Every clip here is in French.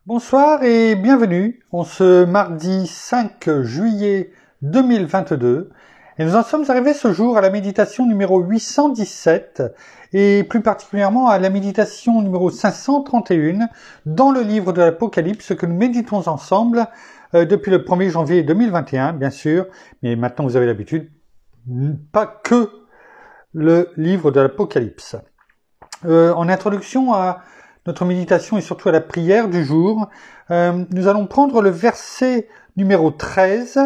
Bonsoir et bienvenue en ce mardi 5 juillet 2022. Et nous en sommes arrivés ce jour à la méditation numéro 817 et plus particulièrement à la méditation numéro 531 dans le livre de l'Apocalypse que nous méditons ensemble depuis le 1er janvier 2021, bien sûr, mais maintenant vous avez l'habitude, pas que le livre de l'Apocalypse. En introduction à notre méditation et surtout à la prière du jour, nous allons prendre le verset numéro 13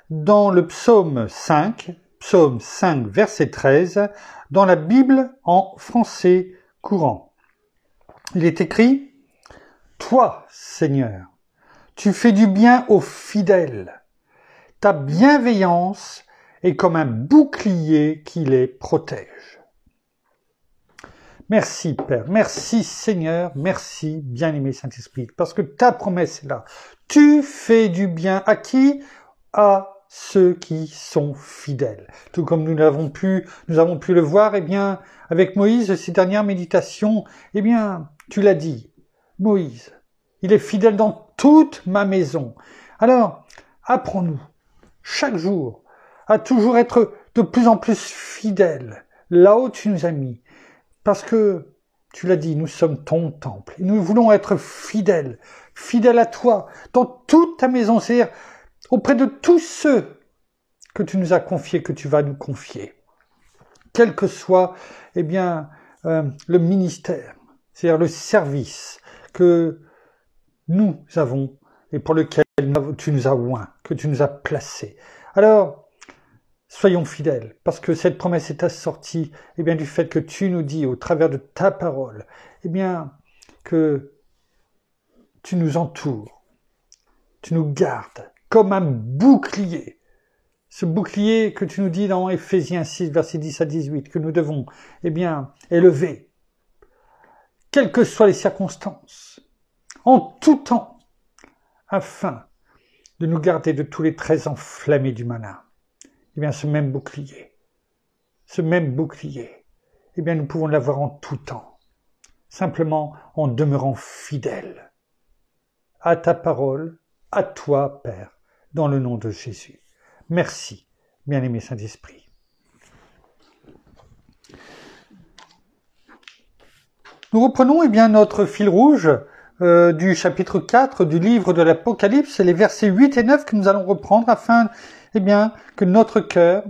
dans le psaume 5, verset 13, dans la Bible en français courant. Il est écrit « Toi, Seigneur, tu fais du bien aux fidèles. Ta bienveillance est comme un bouclier qui les protège. » Merci Père, merci Seigneur, merci bien-aimé Saint-Esprit, parce que ta promesse est là. Tu fais du bien à qui ? À ceux qui sont fidèles. Tout comme nous avons pu le voir, avec Moïse, ces dernières méditations, tu l'as dit, Moïse, il est fidèle dans toute ma maison. Alors, apprends-nous, chaque jour, à toujours être de plus en plus fidèles, là où tu nous as mis. Parce que, tu l'as dit, nous sommes ton temple. Et nous voulons être fidèles à toi, dans toute ta maison, c'est-à-dire auprès de tous ceux que tu nous as confiés, que tu vas nous confier. Quel que soit, le ministère, c'est-à-dire le service que nous avons et pour lequel tu nous as oints, que tu nous as placés. Alors, soyons fidèles, parce que cette promesse est assortie du fait que tu nous dis au travers de ta parole, que tu nous entoures, tu nous gardes comme un bouclier. Ce bouclier que tu nous dis dans Éphésiens 6, versets 10 à 18, que nous devons élever, quelles que soient les circonstances, en tout temps, afin de nous garder de tous les traits enflammés du malin. Ce même bouclier, nous pouvons l'avoir en tout temps, simplement en demeurant fidèles à ta parole, à toi, Père, dans le nom de Jésus. Merci, bien-aimé Saint-Esprit. Nous reprenons notre fil rouge du chapitre 4 du livre de l'Apocalypse, les versets 8 et 9 que nous allons reprendre afin que notre cœur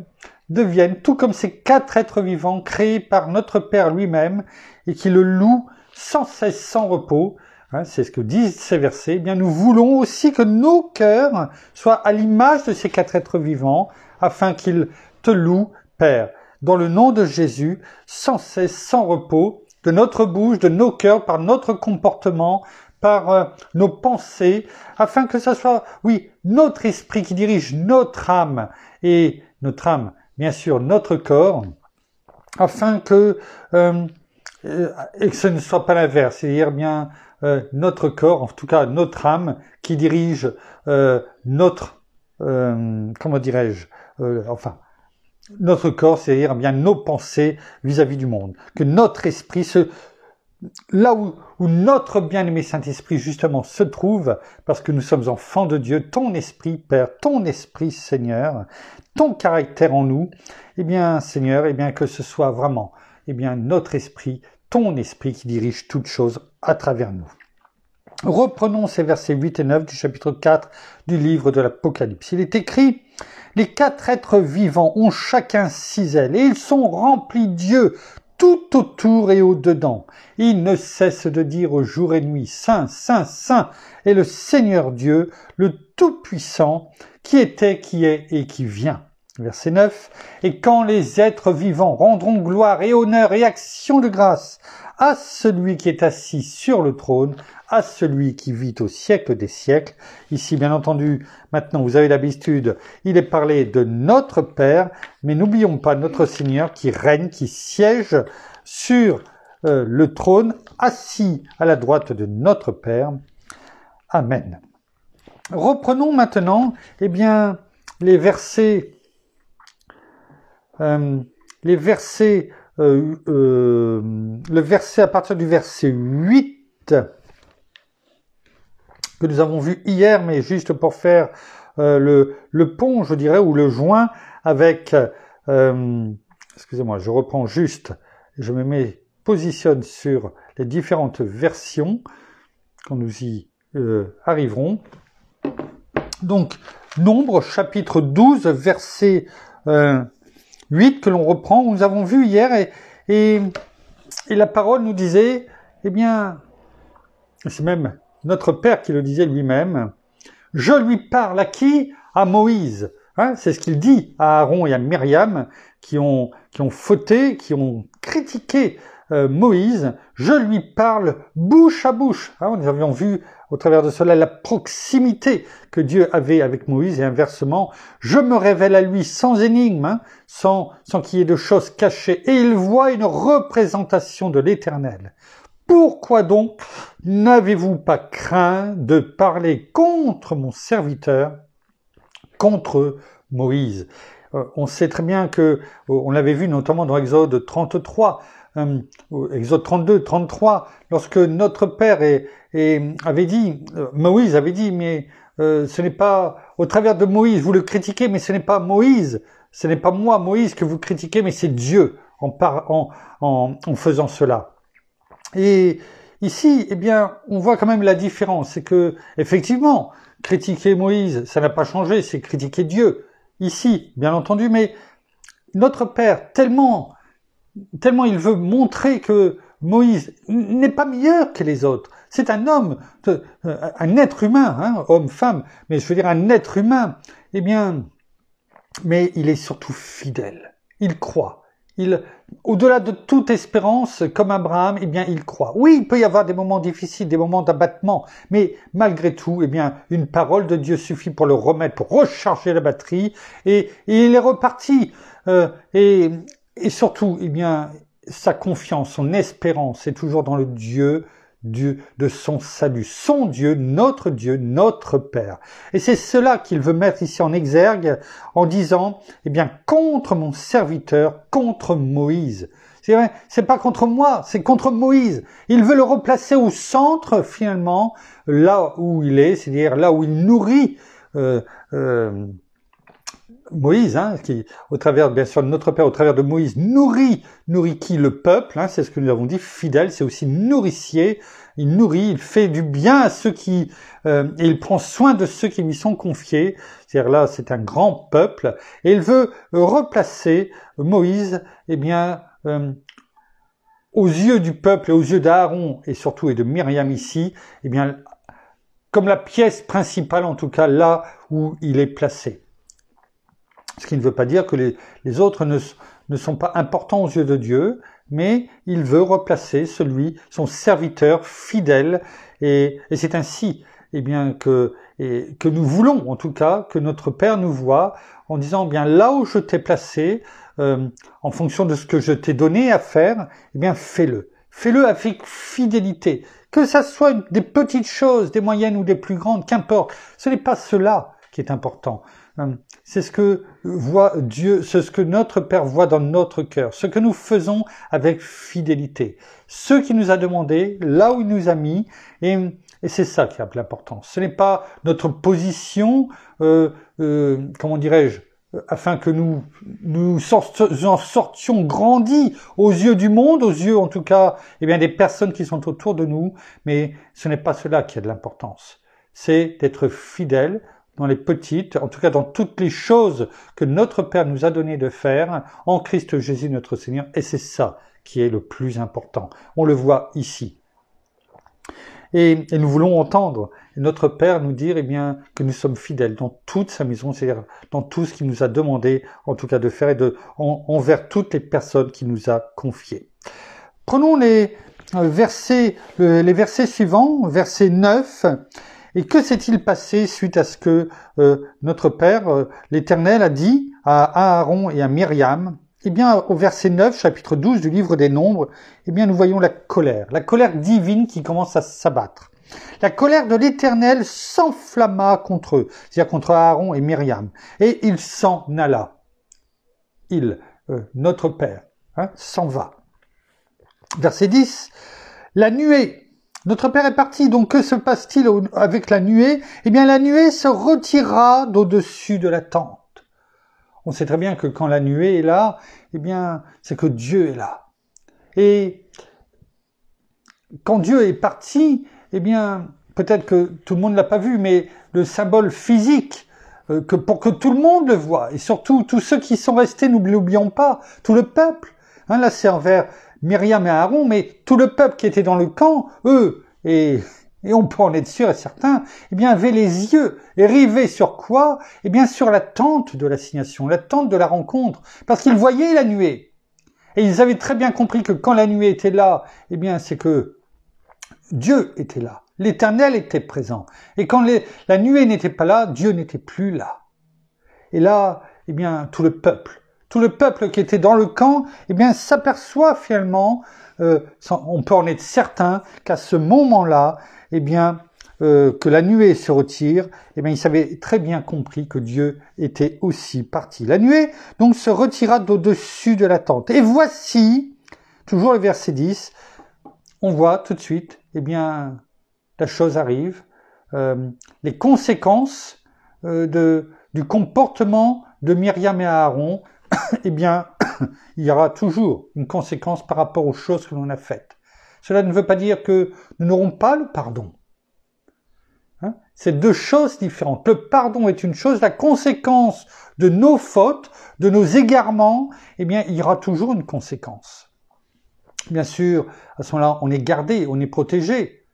devienne tout comme ces quatre êtres vivants créés par notre Père lui-même et qui le louent sans cesse, sans repos. C'est ce que disent ces versets. Nous voulons aussi que nos cœurs soient à l'image de ces quatre êtres vivants afin qu'ils te louent, Père, dans le nom de Jésus, sans cesse, sans repos, de notre bouche, de nos cœurs, par notre comportement, par nos pensées, afin que ce soit, notre esprit qui dirige notre âme, et notre âme, bien sûr, notre corps, afin que ce ne soit pas l'inverse, c'est-à-dire notre corps, en tout cas notre âme, qui dirige notre corps, c'est-à-dire nos pensées vis-à-vis du monde, que notre esprit là où notre bien-aimé Saint-Esprit justement se trouve, parce que nous sommes enfants de Dieu, ton esprit Père, ton esprit Seigneur, ton caractère en nous, Seigneur, que ce soit vraiment notre esprit, ton esprit qui dirige toutes choses à travers nous. Reprenons ces versets 8 et 9 du chapitre 4 du livre de l'Apocalypse. Il est écrit « Les quatre êtres vivants ont chacun 6 ailes et ils sont remplis d'yeux tout autour et au-dedans. Ils ne cessent de dire jour et nuit, Saint, Saint, Saint est le Seigneur Dieu, le Tout-Puissant, qui était, qui est et qui vient. » Verset 9. « Et quand les êtres vivants rendront gloire et honneur et action de grâce à celui qui est assis sur le trône, à celui qui vit au siècle des siècles. » Ici, bien entendu, maintenant, vous avez l'habitude, il est parlé de notre Père, mais n'oublions pas notre Seigneur qui règne, qui siège sur le trône, assis à la droite de notre Père. Amen. Reprenons maintenant, les versets le verset à partir du verset 8 que nous avons vu hier, mais juste pour faire le pont, je dirais, ou le joint avec... excusez-moi, je reprends juste, je positionne sur les différentes versions, quand nous y arriverons. Donc, Nombre, chapitre 12, verset 8, que l'on reprend, nous avons vu hier, et la parole nous disait, eh bien, c'est même notre Père qui le disait lui-même, « Je lui parle à qui ? À Moïse. » C'est ce qu'il dit à Aaron et à Myriam, qui ont fauté, qui ont critiqué Moïse. « Je lui parle bouche à bouche. » Nous avions vu au travers de cela la proximité que Dieu avait avec Moïse, et inversement, « Je me révèle à lui sans énigme, sans qu'il y ait de choses cachées, et il voit une représentation de l'Éternel. » Pourquoi donc n'avez-vous pas craint de parler contre mon serviteur, contre Moïse? On sait très bien que, on l'avait vu notamment dans Exode 33, Exode 32, 33, lorsque notre Père avait dit, Moïse avait dit, mais ce n'est pas, au travers de Moïse, vous le critiquez, mais ce n'est pas Moïse, ce n'est pas moi, Moïse, que vous critiquez, mais c'est Dieu en faisant cela. Et ici, eh bien, on voit quand même la différence. C'est que, effectivement, critiquer Moïse, ça n'a pas changé, c'est critiquer Dieu. Ici, bien entendu, mais notre Père, tellement il veut montrer que Moïse n'est pas meilleur que les autres. C'est un homme, un être humain, homme, femme, mais je veux dire un être humain. Eh bien, mais il est surtout fidèle. Il croit. Au-delà de toute espérance, comme Abraham, eh bien, il croit. Oui, il peut y avoir des moments difficiles, des moments d'abattement, mais malgré tout, eh bien, une parole de Dieu suffit pour le remettre, pour recharger la batterie, et il est reparti. Et surtout, eh bien, sa confiance, son espérance est toujours dans le Dieu de son salut, son Dieu, notre Père. Et c'est cela qu'il veut mettre ici en exergue en disant, eh bien, contre mon serviteur, contre Moïse. C'est vrai, c'est pas contre moi, c'est contre Moïse. Il veut le replacer au centre, finalement, là où il est, c'est-à-dire là où il nourrit Moïse, qui, au travers, bien sûr, de notre Père, au travers de Moïse, nourrit qui? Le peuple, c'est ce que nous avons dit, fidèle, c'est aussi nourricier, il nourrit, il fait du bien à ceux et il prend soin de ceux qui lui sont confiés, c'est-à-dire là, c'est un grand peuple, et il veut replacer Moïse, eh bien, aux yeux du peuple et aux yeux d'Aaron, et surtout et de Myriam ici, eh bien, comme la pièce principale, en tout cas, là où il est placé. Ce qui ne veut pas dire que les autres ne sont pas importants aux yeux de Dieu, mais il veut replacer son serviteur fidèle, et c'est ainsi, eh bien, que nous voulons, en tout cas, que notre Père nous voie, en disant, bien, là où je t'ai placé, en fonction de ce que je t'ai donné à faire, eh bien, fais-le. Fais-le avec fidélité. Que ça soit des petites choses, des moyennes ou des plus grandes, qu'importe. Ce n'est pas cela qui est important. C'est ce que voit Dieu, c'est ce que notre Père voit dans notre cœur, ce que nous faisons avec fidélité. Ce qu'il nous a demandé, là où il nous a mis, et c'est ça qui a de l'importance. Ce n'est pas notre position, comment dirais-je, afin que nous en sortions grandis aux yeux du monde, aux yeux en tout cas, eh bien, des personnes qui sont autour de nous, mais ce n'est pas cela qui a de l'importance. C'est d'être fidèle dans les petites, en tout cas dans toutes les choses que notre Père nous a donné de faire en Christ Jésus notre Seigneur, et c'est ça qui est le plus important. On le voit ici. Et nous voulons entendre notre Père nous dire, eh bien, que nous sommes fidèles dans toute sa maison, c'est-à-dire dans tout ce qu'il nous a demandé, en tout cas de faire, et envers toutes les personnes qu'il nous a confiées. Prenons les versets suivants, verset 9. Et que s'est-il passé suite à ce que notre Père, l'Éternel, a dit à Aaron et à Myriam? Eh bien, au verset 9, chapitre 12 du livre des Nombres, eh bien, nous voyons la colère divine qui commence à s'abattre. La colère de l'Éternel s'enflamma contre eux, c'est-à-dire contre Aaron et Myriam, et il s'en alla. Notre Père, s'en va. Verset 10, la nuée Notre Père est parti, donc que se passe-t-il avec la nuée? Eh bien, la nuée se retirera d'au-dessus de la tente. On sait très bien que quand la nuée est là, eh bien, c'est que Dieu est là. Et quand Dieu est parti, eh bien, peut-être que tout le monde ne l'a pas vu, mais le symbole physique, pour que tout le monde le voie, et surtout tous ceux qui sont restés, nous ne l'oublions pas, tout le peuple, là c'est envers Myriam et Aaron, mais tout le peuple qui était dans le camp, eux, et on peut en être sûr et certain, eh bien, avaient les yeux rivés sur quoi? Eh bien, sur la tente de l'assignation, la tente de la rencontre, parce qu'ils voyaient la nuée. Et ils avaient très bien compris que quand la nuée était là, eh bien, c'est que Dieu était là. L'Éternel était présent. Et quand la nuée n'était pas là, Dieu n'était plus là. Et là, eh bien, tout le peuple qui était dans le camp, eh bien, s'aperçoit finalement, on peut en être certain qu'à ce moment-là, eh bien, que la nuée se retire, eh bien, ils avaient très bien compris que Dieu était aussi parti. La nuée, donc, se retira d'au-dessus de la tente. Et voici, toujours le verset 10, on voit tout de suite, eh bien, la chose arrive, les conséquences du comportement de Myriam et Aaron, eh bien, il y aura toujours une conséquence par rapport aux choses que l'on a faites. Cela ne veut pas dire que nous n'aurons pas le pardon. C'est deux choses différentes. Le pardon est une chose, la conséquence de nos fautes, de nos égarements, eh bien, il y aura toujours une conséquence. Bien sûr, à ce moment-là, on est gardé, on est protégé,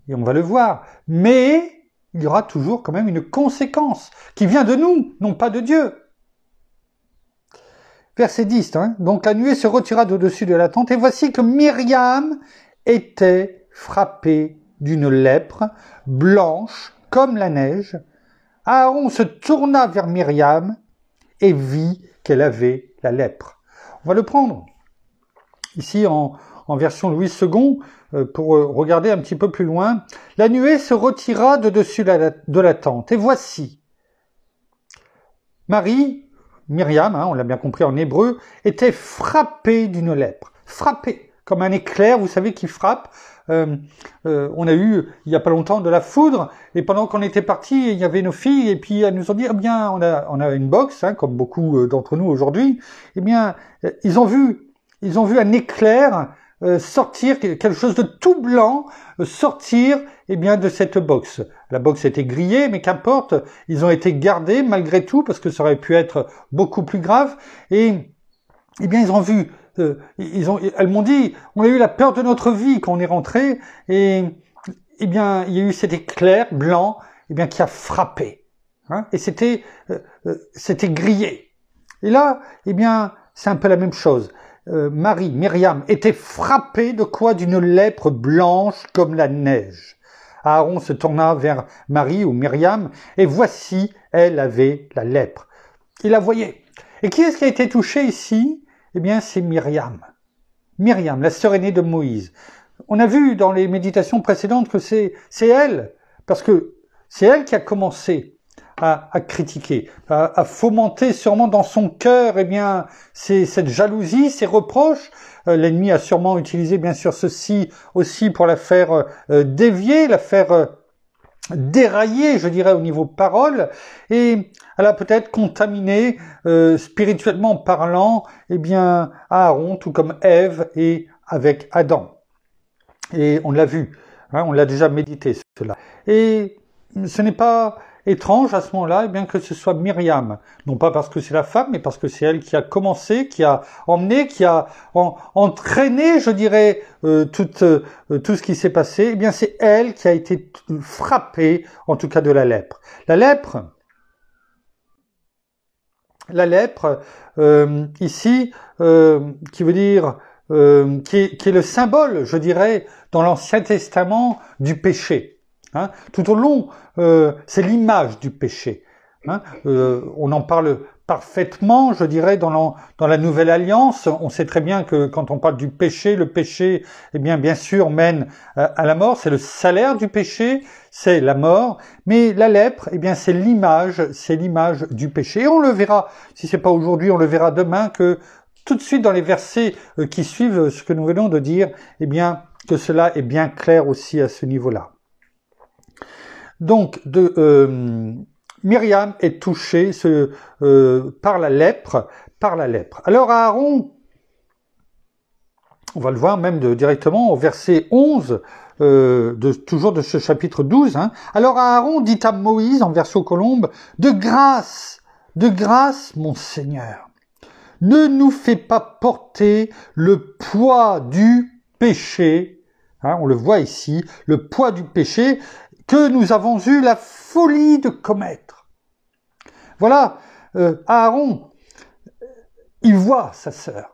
et on va le voir. Mais il y aura toujours quand même une conséquence qui vient de nous, non pas de Dieu. Verset 10, donc la nuée se retira d'au-dessus de la tente, et voici que Myriam était frappée d'une lèpre blanche comme la neige. Aaron se tourna vers Myriam et vit qu'elle avait la lèpre. On va le prendre ici en version Louis II, pour regarder un petit peu plus loin. La nuée se retira de dessus de la tente. Et voici, Myriam, on l'a bien compris en hébreu, était frappée d'une lèpre. Frappée, comme un éclair, vous savez, qui frappe. On a eu, il n'y a pas longtemps, de la foudre, et pendant qu'on était partis, il y avait nos filles, et puis elles nous ont dit, eh bien, on a une box, comme beaucoup d'entre nous aujourd'hui, eh bien, ils ont vu un éclair sortir, quelque chose de tout blanc, sortir eh bien de cette box. La box était grillée, mais qu'importe, ils ont été gardés malgré tout, parce que ça aurait pu être beaucoup plus grave, et eh bien ils ont vu, elles m'ont dit, on a eu la peur de notre vie quand on est rentré, et eh bien il y a eu cet éclair blanc eh bien qui a frappé, et c'était grillé. Et là, eh bien c'est un peu la même chose. Myriam, était frappée de quoi? D'une lèpre blanche comme la neige. Aaron se tourna vers Marie ou Myriam, et voici, elle avait la lèpre. Il la voyait. Et qui est-ce qui a été touché ici? Eh bien, c'est Myriam. Myriam, la sœur aînée de Moïse. On a vu dans les méditations précédentes que c'est elle, parce que c'est elle qui a commencé à critiquer, à fomenter sûrement dans son cœur, eh bien, cette jalousie, ces reproches. L'ennemi a sûrement utilisé, bien sûr, ceci aussi pour la faire dévier, la faire dérailler, je dirais, au niveau parole, et elle a peut-être contaminé, spirituellement parlant, eh bien, Aaron, tout comme Ève et avec Adam. Et on l'a vu, on l'a déjà médité, cela. Et ce n'est pas étrange à ce moment-là, eh bien que ce soit Myriam, non pas parce que c'est la femme, mais parce que c'est elle qui a commencé, qui a emmené, qui a entraîné, je dirais, tout ce qui s'est passé. Eh bien, c'est elle qui a été frappée, en tout cas, de la lèpre. La lèpre, ici, qui veut dire, qui est le symbole, je dirais, dans l'Ancien Testament du péché. Tout au long, c'est l'image du péché. On en parle parfaitement, je dirais, dans la Nouvelle Alliance. On sait très bien que quand on parle du péché, le péché, eh bien sûr, mène à la mort. C'est le salaire du péché, c'est la mort. Mais la lèpre, eh bien, c'est l'image du péché. Et on le verra, si c'est pas aujourd'hui, on le verra demain, que tout de suite dans les versets qui suivent ce que nous venons de dire, eh bien, que cela est bien clair aussi à ce niveau-là. Donc, Myriam est touchée par la lèpre. Alors Aaron, on va le voir même directement au verset 11, toujours de ce chapitre 12. Hein. Alors Aaron dit à Moïse, en version colombe, de grâce, mon Seigneur, ne nous fais pas porter le poids du péché, hein, on le voit ici, le poids du péché que nous avons eu la folie de commettre. Voilà, Aaron, il voit sa sœur.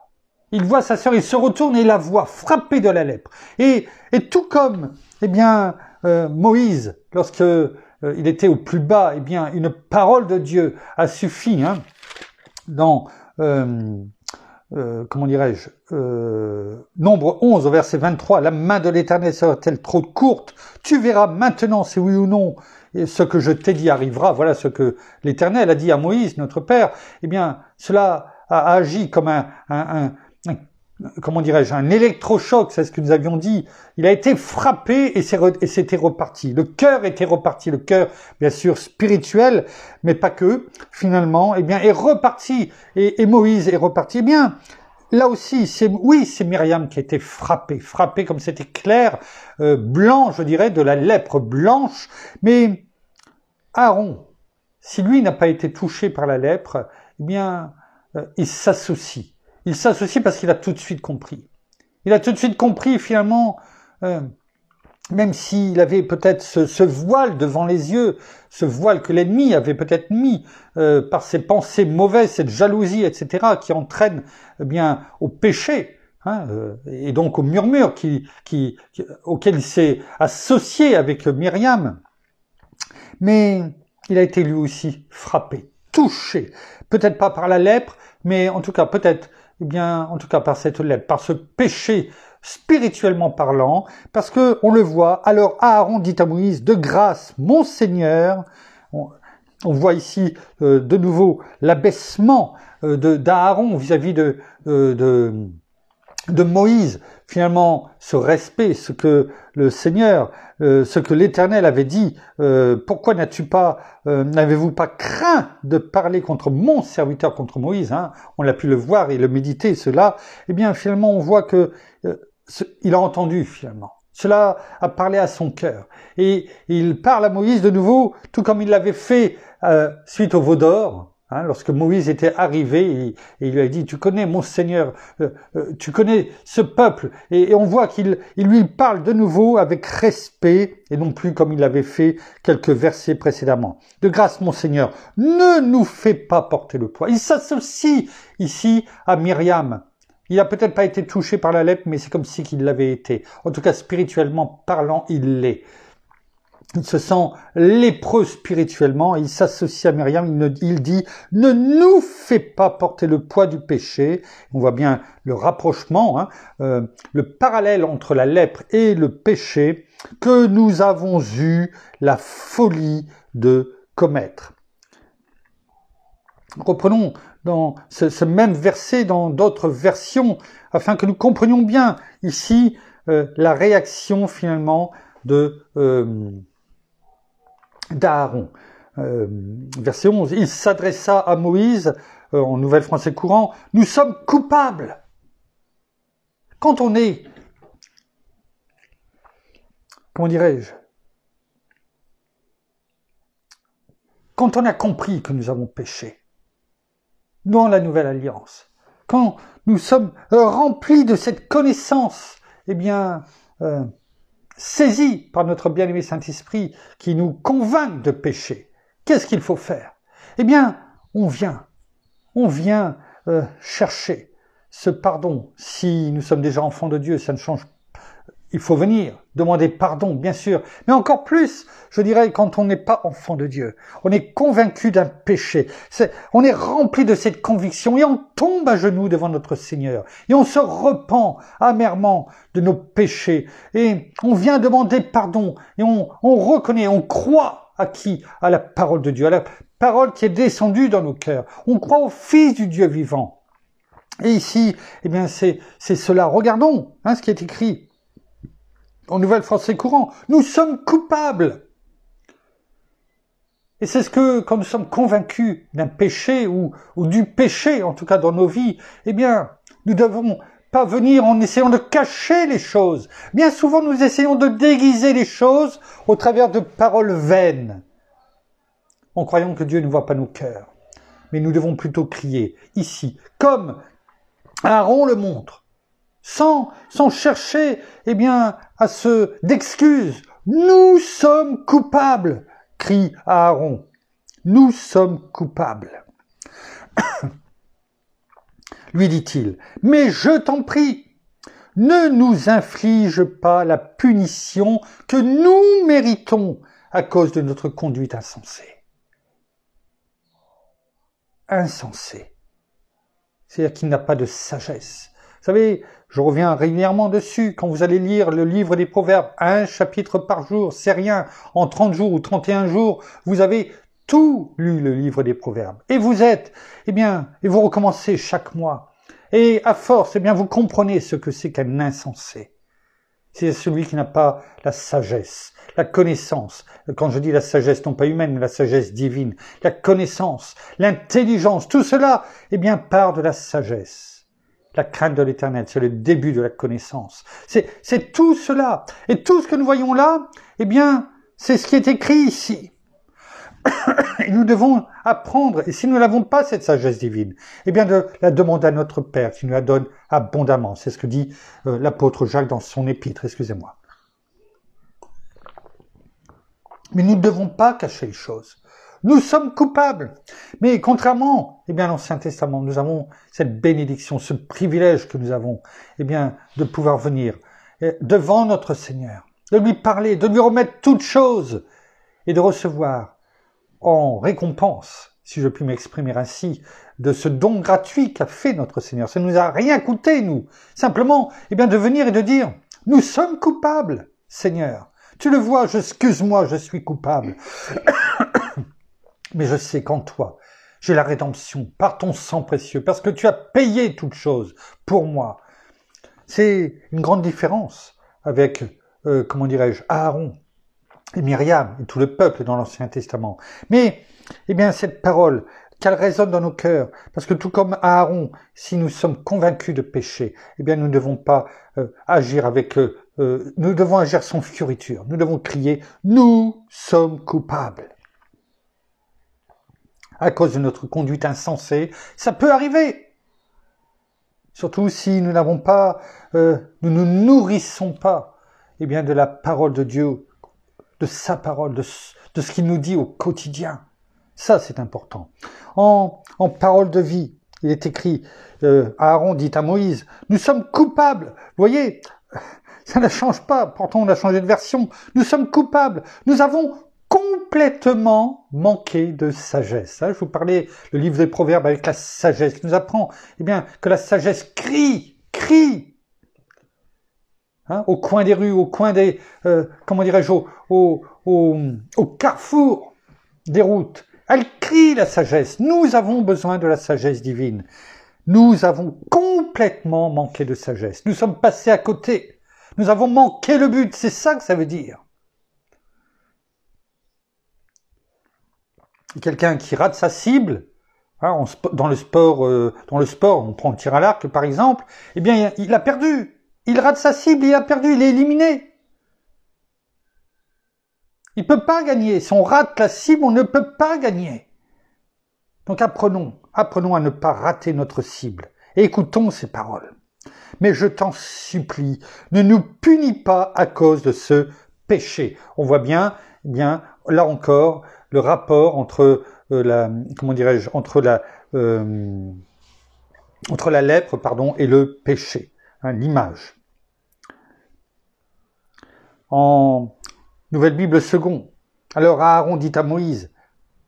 Il se retourne et la voit frappée de la lèpre. Et tout comme, Moïse, lorsque il était au plus bas, une parole de Dieu a suffi, hein, dans, Nombre 11 au verset 23, la main de l'Éternel sera-t-elle trop courte? Tu verras maintenant si oui ou non ce que je t'ai dit arrivera. Voilà ce que l'Éternel a dit à Moïse, notre père. Cela a agi comme un électrochoc, c'est ce que nous avions dit. Il a été frappé et c'était reparti. Le cœur était reparti, le cœur, bien sûr, spirituel, mais pas que. Finalement, est reparti et Moïse est reparti. Là aussi, c'est Myriam qui a été frappée comme c'était clair, blanc, je dirais, de la lèpre blanche. Mais Aaron, si lui n'a pas été touché par la lèpre, il s'associe. Il s'associe parce qu'il a tout de suite compris. Il a tout de suite compris, finalement, même s'il avait peut-être ce voile devant les yeux, ce voile que l'ennemi avait peut-être mis par ses pensées mauvaises, cette jalousie, etc., qui entraîne au péché, hein, et donc au murmure auquel il s'est associé avec Myriam. Mais il a été lui aussi frappé, touché, peut-être pas par la lèpre, mais en tout cas peut-être par cette lèpre, par ce péché spirituellement parlant, parce que on le voit. Alors Aaron dit à Moïse, de grâce, mon Seigneur. On voit ici de nouveau l'abaissement d'Aaron vis-à-vis de Moïse, finalement, ce respect, ce que le Seigneur, ce que l'Éternel avait dit, pourquoi n'avez-vous pas craint de parler contre mon serviteur, contre Moïse, hein? On l'a pu le voir et le méditer, cela, finalement, on voit que il a entendu, finalement. Cela a parlé à son cœur. Et il parle à Moïse de nouveau, tout comme il l'avait fait suite au veau d'or. Hein, lorsque Moïse était arrivé, et il lui a dit, tu connais mon Seigneur, tu connais ce peuple, et on voit qu'il lui parle de nouveau avec respect, et non plus comme il l'avait fait quelques versets précédemment. De grâce, mon Seigneur, ne nous fais pas porter le poids. Il s'associe ici à Myriam. Il n'a peut-être pas été touché par la lèpre, mais c'est comme si qu'il l'avait été. En tout cas, spirituellement parlant, il l'est. Il se sent lépreux spirituellement, il s'associe à Myriam, il dit « Ne nous fais pas porter le poids du péché ». On voit bien le rapprochement, hein, le parallèle entre la lèpre et le péché que nous avons eu la folie de commettre. Reprenons dans ce même verset dans d'autres versions, afin que nous comprenions bien ici la réaction finalement d'Aaron. Verset 11, il s'adressa à Moïse, en Nouvelle Français courant, « Nous sommes coupables ». Quand on est, comment dirais-je, quand on a compris que nous avons péché dans la Nouvelle Alliance, quand nous sommes remplis de cette connaissance, saisis par notre bien-aimé Saint-Esprit qui nous convainc de péché, qu'est-ce qu'il faut faire? On vient chercher ce pardon. Si nous sommes déjà enfants de Dieu, ça ne change pas. Il faut venir demander pardon, bien sûr. Mais encore plus, je dirais, quand on n'est pas enfant de Dieu. On est convaincu d'un péché. On est rempli de cette conviction et on tombe à genoux devant notre Seigneur. Et on se repent amèrement de nos péchés. Et on vient demander pardon. Et on reconnaît, on croit à qui? À la parole de Dieu, à la parole qui est descendue dans nos cœurs. On croit au Fils du Dieu vivant. Et ici, c'est cela. Regardons ce qui est écrit. en nouvelle français courant, nous sommes coupables. Et c'est ce que, quand nous sommes convaincus d'un péché ou du péché, en tout cas dans nos vies, eh bien, nous devons pas venir en essayant de cacher les choses. Bien souvent, nous essayons de déguiser les choses au travers de paroles vaines, en croyant que Dieu ne voit pas nos cœurs. Mais nous devons plutôt crier, ici, comme Aaron le montre, sans chercher, eh bien, d'excuses. Nous sommes coupables, crie Aaron. Nous sommes coupables. Lui dit-il, mais je t'en prie, ne nous inflige pas la punition que nous méritons à cause de notre conduite insensée. Insensée. C'est-à-dire qu'il n'a pas de sagesse. Vous savez, je reviens régulièrement dessus, quand vous allez lire le livre des Proverbes, un chapitre par jour, c'est rien, en 30 jours ou 31 jours, vous avez tout lu le livre des Proverbes. Et vous êtes, eh bien, et vous recommencez chaque mois. Et à force, eh bien, vous comprenez ce que c'est qu'un insensé. C'est celui qui n'a pas la sagesse, la connaissance. Quand je dis la sagesse, non pas humaine, mais la sagesse divine. La connaissance, l'intelligence, tout cela, eh bien, part de la sagesse. La crainte de l'Éternel, c'est le début de la connaissance. C'est tout cela. Et tout ce que nous voyons là, eh bien, c'est ce qui est écrit ici. Et nous devons apprendre, et si nous n'avons pas cette sagesse divine, eh bien de la demander à notre Père qui nous la donne abondamment. C'est ce que dit l'apôtre Jacques dans son épître, excusez-moi. Mais nous ne devons pas cacher les choses. Nous sommes coupables. Mais contrairement, eh bien, à l'Ancien Testament, nous avons cette bénédiction, ce privilège que nous avons, eh bien, de pouvoir venir devant notre Seigneur, de lui parler, de lui remettre toutes choses et de recevoir en récompense, si je puis m'exprimer ainsi, de ce don gratuit qu'a fait notre Seigneur. Ça ne nous a rien coûté, nous. Simplement, eh bien, de venir et de dire, nous sommes coupables, Seigneur. Tu le vois, excuse-moi, je suis coupable. Mais je sais qu'en toi, j'ai la rédemption par ton sang précieux, parce que tu as payé toutes choses pour moi. C'est une grande différence avec, comment dirais-je, Aaron et Myriam et tout le peuple dans l'Ancien Testament. Mais, eh bien, cette parole, qu'elle résonne dans nos cœurs, parce que tout comme Aaron, si nous sommes convaincus de péché, eh bien, nous ne devons pas agir avec, nous devons agir sans fioriture. Nous devons crier, nous sommes coupables. À cause de notre conduite insensée, ça peut arriver. Surtout si nous n'avons pas, nous ne nourrissons pas, eh bien, de la parole de Dieu, de sa parole, de ce qu'il nous dit au quotidien. Ça, c'est important. En parole de vie, il est écrit, Aaron dit à Moïse, nous sommes coupables. Vous voyez, ça ne change pas. Pourtant, on a changé de version. Nous sommes coupables. Nous avons complètement manqué de sagesse. Je vous parlais, le livre des Proverbes avec la sagesse qui nous apprend, eh bien, que la sagesse crie. Au coin des rues, au coin des, comment dirais-je, au carrefour des routes. Elle crie la sagesse. Nous avons besoin de la sagesse divine. Nous avons complètement manqué de sagesse. Nous sommes passés à côté. Nous avons manqué le but. C'est ça que ça veut dire. Quelqu'un qui rate sa cible, dans le sport, on prend le tir à l'arc par exemple, eh bien, il a perdu. Il rate sa cible, il a perdu, il est éliminé. Il ne peut pas gagner. Si on rate la cible, on ne peut pas gagner. Donc apprenons à ne pas rater notre cible. Et écoutons ces paroles. Mais je t'en supplie, ne nous punis pas à cause de ce péché. On voit bien, là encore, le rapport entre entre la lèpre, et le péché, l'image. En Nouvelle Bible Second, alors Aaron dit à Moïse,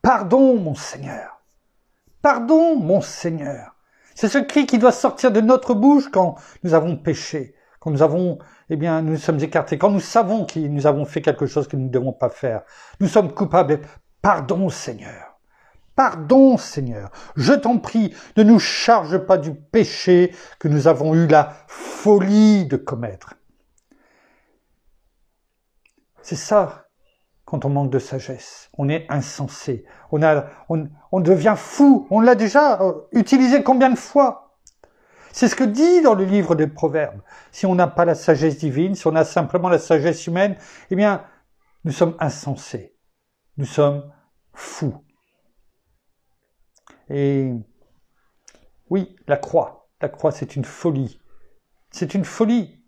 pardon mon Seigneur, pardon mon Seigneur. C'est ce cri qui doit sortir de notre bouche quand nous avons péché, quand nous avons, nous sommes écartés, quand nous savons que nous avons fait quelque chose que nous ne devons pas faire. Nous sommes coupables. Pardon Seigneur, pardon Seigneur, je t'en prie, ne nous charge pas du péché que nous avons eu la folie de commettre. C'est ça, quand on manque de sagesse. On est insensé. On devient fou. On l'a déjà utilisé combien de fois? C'est ce que dit dans le livre des Proverbes. Si on n'a pas la sagesse divine, si on a simplement la sagesse humaine, eh bien, nous sommes insensés. Nous sommes fous. Et oui, la croix, c'est une folie. C'est une folie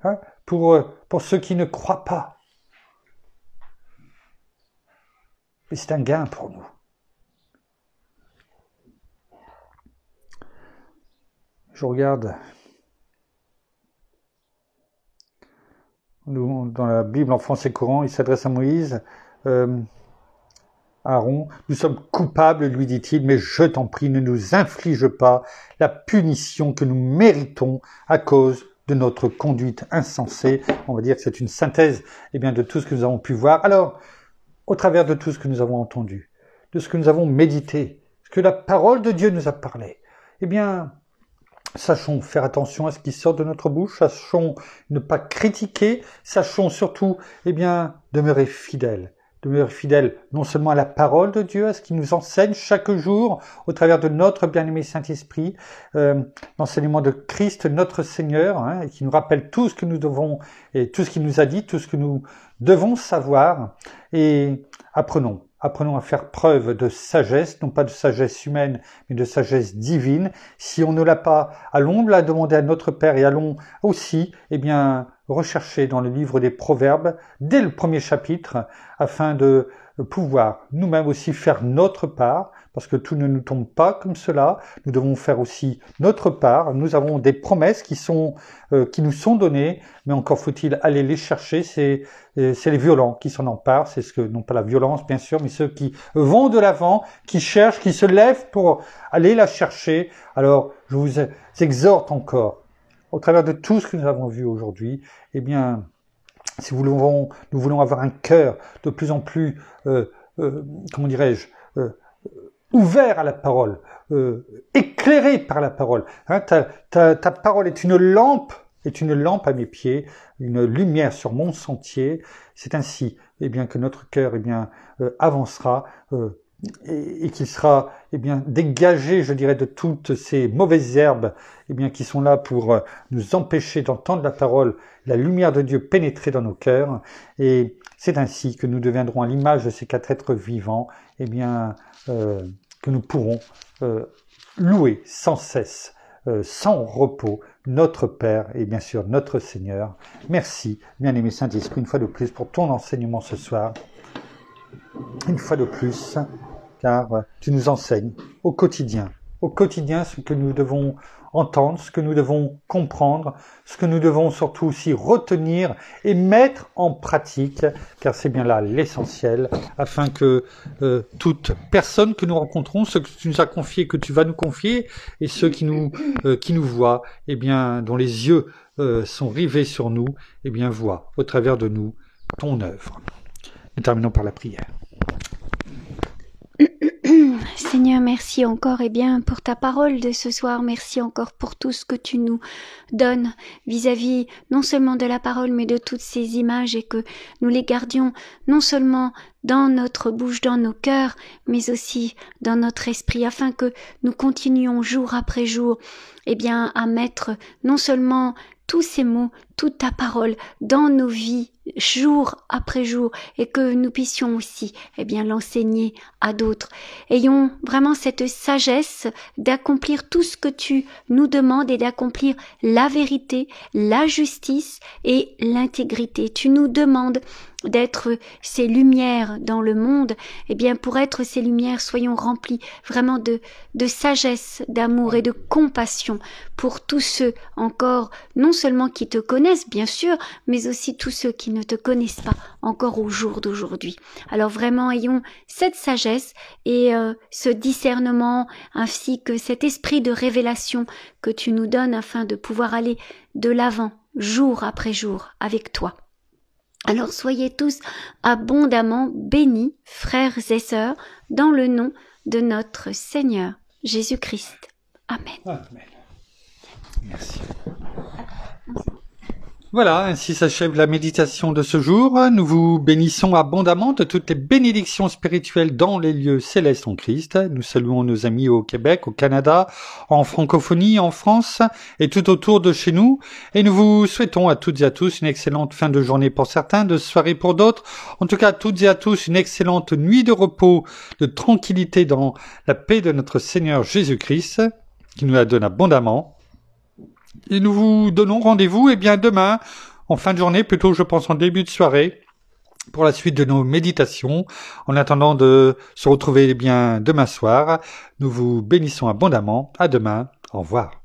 hein, pour ceux qui ne croient pas. Et c'est un gain pour nous. Je regarde dans la Bible en français courant, il s'adresse à Moïse, Aaron, nous sommes coupables, lui dit-il, mais je t'en prie, ne nous inflige pas la punition que nous méritons à cause de notre conduite insensée. On va dire que c'est une synthèse de tout ce que nous avons pu voir. Alors, au travers de tout ce que nous avons entendu, de ce que nous avons médité, ce que la parole de Dieu nous a parlé, sachons faire attention à ce qui sort de notre bouche, sachons ne pas critiquer, sachons surtout, demeurer fidèles. Demeurer fidèles non seulement à la parole de Dieu, à ce qu'il nous enseigne chaque jour au travers de notre bien-aimé Saint-Esprit, l'enseignement de Christ, notre Seigneur, et qui nous rappelle tout ce que nous devons, et tout ce qu'il nous a dit, tout ce que nous devons savoir, et apprenons à faire preuve de sagesse, non pas de sagesse humaine, mais de sagesse divine. Si on ne l'a pas, allons la demander à notre Père et allons aussi, rechercher dans le livre des Proverbes, dès le premier chapitre, afin de pouvoir nous-mêmes aussi faire notre part, parce que tout ne nous tombe pas comme cela. Nous devons faire aussi notre part. Nous avons des promesses qui nous sont données, mais encore faut-il aller les chercher. C'est les violents qui s'en emparent. C'est non pas la violence bien sûr, mais ceux qui vont de l'avant, qui cherchent, qui se lèvent pour aller la chercher. Alors je vous exhorte encore, au travers de tout ce que nous avons vu aujourd'hui, si nous voulons avoir un cœur de plus en plus, ouvert à la parole, éclairé par la parole. Ta parole est une lampe à mes pieds, une lumière sur mon sentier. C'est ainsi, que notre cœur, avancera, et qu'il sera, dégagé, je dirais, de toutes ces mauvaises herbes, qui sont là pour nous empêcher d'entendre la parole, la lumière de Dieu pénétrer dans nos cœurs. Et c'est ainsi que nous deviendrons à l'image de ces 4 êtres vivants, que nous pourrons louer sans cesse, sans repos, notre Père et bien sûr notre Seigneur. Merci, bien-aimé Saint-Esprit, une fois de plus pour ton enseignement ce soir. Une fois de plus, car tu nous enseignes au quotidien ce que nous devons entendre, ce que nous devons comprendre, ce que nous devons surtout aussi retenir et mettre en pratique, car c'est bien là l'essentiel, afin que toute personne que nous rencontrons, ceux que tu nous as confiés, que tu vas nous confier, et ceux qui nous voient, dont les yeux sont rivés sur nous, voient au travers de nous ton œuvre. Nous terminons par la prière. Seigneur, merci encore pour ta parole de ce soir. Merci encore pour tout ce que tu nous donnes vis-à-vis non seulement de la parole, mais de toutes ces images, et que nous les gardions non seulement dans notre bouche, dans nos cœurs, mais aussi dans notre esprit, afin que nous continuions jour après jour, à mettre non seulement tous ces mots, toute ta parole dans nos vies, jour après jour, et que nous puissions aussi, l'enseigner à d'autres. Ayons vraiment cette sagesse d'accomplir tout ce que tu nous demandes et d'accomplir la vérité, la justice et l'intégrité. Tu nous demandes d'être ces lumières dans le monde. Pour être ces lumières, soyons remplis vraiment de sagesse, d'amour et de compassion pour tous ceux encore, non seulement qui te connaissent, bien sûr, mais aussi tous ceux qui ne te connaissent pas encore au jour d'aujourd'hui. Alors vraiment, ayons cette sagesse et ce discernement, ainsi que cet esprit de révélation que tu nous donnes, afin de pouvoir aller de l'avant, jour après jour, avec toi. Alors soyez tous abondamment bénis, frères et sœurs, dans le nom de notre Seigneur Jésus-Christ. Amen. Amen. Merci. Voilà, ainsi s'achève la méditation de ce jour. Nous vous bénissons abondamment de toutes les bénédictions spirituelles dans les lieux célestes en Christ. Nous saluons nos amis au Québec, au Canada, en francophonie, en France et tout autour de chez nous. Et nous vous souhaitons à toutes et à tous une excellente fin de journée pour certains, de soirée pour d'autres. En tout cas, à toutes et à tous une excellente nuit de repos, de tranquillité dans la paix de notre Seigneur Jésus-Christ, qui nous la donne abondamment. Et nous vous donnons rendez-vous demain, en fin de journée, plutôt je pense en début de soirée, pour la suite de nos méditations. En attendant de se retrouver demain soir, nous vous bénissons abondamment. À demain. Au revoir.